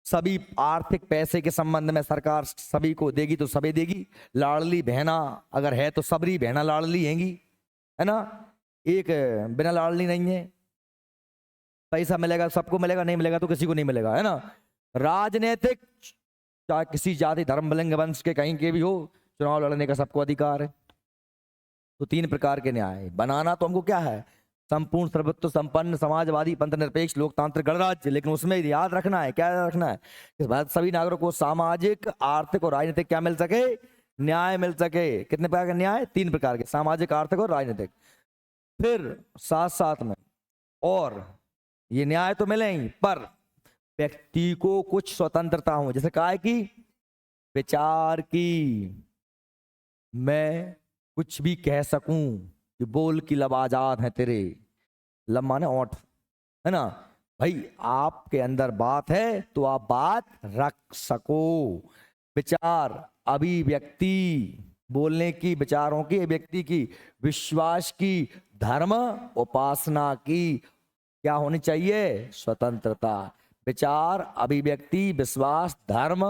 सभी आर्थिक पैसे के संबंध में सरकार सभी को देगी तो सभी देगी। लाडली बहना अगर है तो सबरी बहना लाडली हैंगी, है ना? एक बिना लाडली नहीं है। पैसा मिलेगा सबको मिलेगा, नहीं मिलेगा तो किसी को नहीं मिलेगा, है ना? राजनीतिक, चाहे किसी जाति धर्म लिंग वंश के कहीं के भी हो, चुनाव लड़ने का सबको अधिकार है। तो तीन प्रकार के न्याय बनाना तो हमको क्या है? संपूर्ण सर्वत्व संपन्न, समाजवादी, पंथ निरपेक्ष, लोकतांत्रिक गणराज्य। लेकिन उसमें याद रखना है, क्या याद रखना है? कि भारत सभी नागरिकों को सामाजिक, आर्थिक और राजनीतिक क्या मिल सके? न्याय मिल सके। कितने प्रकार के न्याय? तीन प्रकार के, सामाजिक, आर्थिक और राजनीतिक। फिर साथ साथ में और ये न्याय तो मिले ही, पर व्यक्ति को कुछ स्वतंत्रता हो। जैसे कहा है कि विचार की मैं कुछ भी कह सकूं, कि बोल की लब आजाद है तेरे। लब माने ओठ, है ना? भाई आपके अंदर बात है तो आप बात रख सको। विचार, अभिव्यक्ति, बोलने की, विचारों की, व्यक्ति की, विश्वास की, धर्म उपासना की क्या होनी चाहिए? स्वतंत्रता। विचार, अभिव्यक्ति, विश्वास, धर्म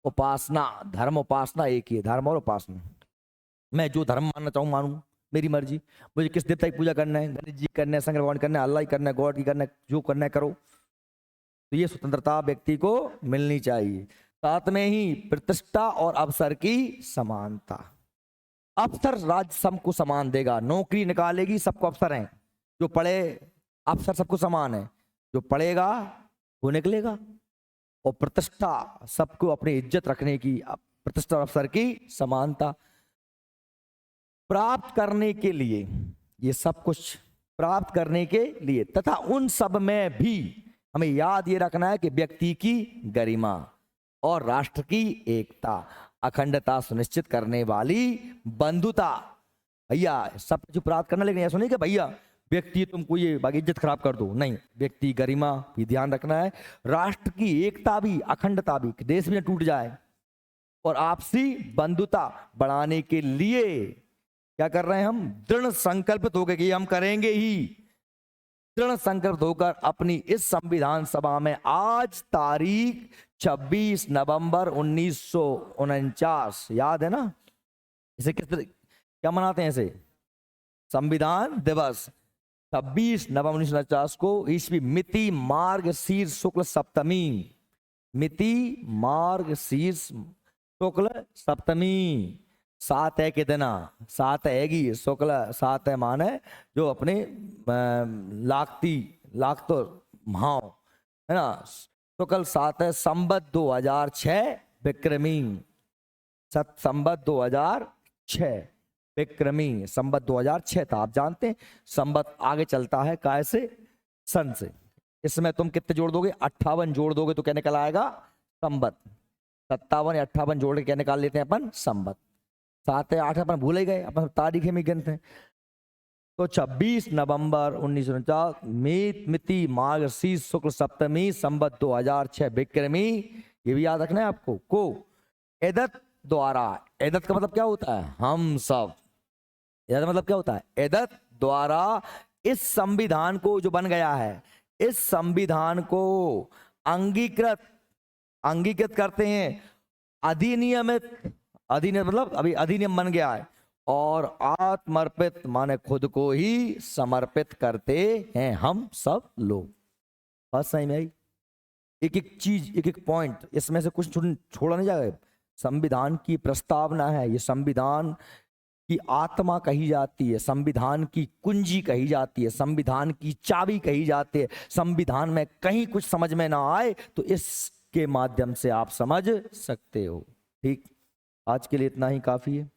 उपासना। धर्म उपासना एक ही है, धर्म और उपासना। मैं जो धर्म मानना चाहूँ मानूं, मेरी मर्जी। मुझे किस देवता की पूजा करना है? गणेश जी करना है, शंकर भगवान करना है, अल्लाह ही करना है, गॉड की करना है, जो करना है करो। तो ये स्वतंत्रता व्यक्ति को मिलनी चाहिए। साथ में ही प्रतिष्ठा और अवसर की समानता। अवसर राज्य सबको समान देगा, नौकरी निकालेगी सबको अवसर है। जो पढ़े, अवसर सबको समान है, जो पढ़ेगा वो निकलेगा। और प्रतिष्ठा, सबको अपनी इज्जत रखने की, प्रतिष्ठा और अवसर की समानता प्राप्त करने के लिए, ये सब कुछ प्राप्त करने के लिए, तथा उन सब में भी हमें याद ये रखना है कि व्यक्ति की गरिमा और राष्ट्र की एकता, अखंडता सुनिश्चित करने वाली बंधुता। भैया सब कुछ प्राप्त करना, लेकिन ऐसा नहीं कि भैया व्यक्ति तुमको ये बाकी इज्जत खराब कर दो, नहीं, व्यक्ति गरिमा भी ध्यान रखना है, राष्ट्र की एकता भी, अखंडता भी, देश भी न टूट जाए, और आपसी बंधुता बढ़ाने के लिए क्या कर रहे हैं हम, दृढ़ संकल्पित होकर कि हम करेंगे ही, दृढ़ संकल्पित होकर अपनी इस संविधान सभा में आज तारीख 26 नवंबर 1949, याद है ना, इसे किस तरह क्या मनाते हैं, इसे संविधान दिवस 26 नवंबर 1949 को ईस्वी मिति मार्गशीर्ष शुक्ल सप्तमी, मिति मार्गशीर्ष शुक्ल सप्तमी, 7 है कितना, 7 हैगी, शुक्ल 7 है माने जो अपने लाख तो भाव है ना, शुक्ल 7 है, संवत 2006 विक्रमी, संवत 2006 विक्रमी, संवत 2006 था, आप जानते हैं संवत आगे चलता है काय से, सन से, इसमें तुम कितने जोड़ दोगे, 58 जोड़ दोगे तो क्या निकल आएगा, संवत, 57 या 58 जोड़ के क्या निकाल लेते हैं अपन, संवत, 7 या 8 अपन भूल ही गए, अपन तारीखें में गिनते हैं। तो 26 नवंबर 1949 मिति मार्गशीर्ष शुक्ल सप्तमी संवत 2006 विक्रमी, ये भी याद रखना है आपको, को एदत द्वारा, एदत का मतलब क्या होता है, हम सब, एदत मतलब क्या होता है, एदत द्वारा इस संविधान को जो बन गया है, इस संविधान को अंगीकृत करते हैं, अधिनियमित, अधिनियम मतलब अभी अधिनियम बन गया है, और आत्मर्पित माने खुद को ही समर्पित करते हैं हम सब लोग। बात सही में आई, एक एक चीज, एक एक पॉइंट, इसमें से कुछ छोड़ा नहीं जाएगा। संविधान की प्रस्तावना है, ये संविधान की आत्मा कही जाती है, संविधान की कुंजी कही जाती है, संविधान की चाबी कही जाती है। संविधान में कहीं कुछ समझ में ना आए तो इसके माध्यम से आप समझ सकते हो। ठीक, आज के लिए इतना ही काफी है।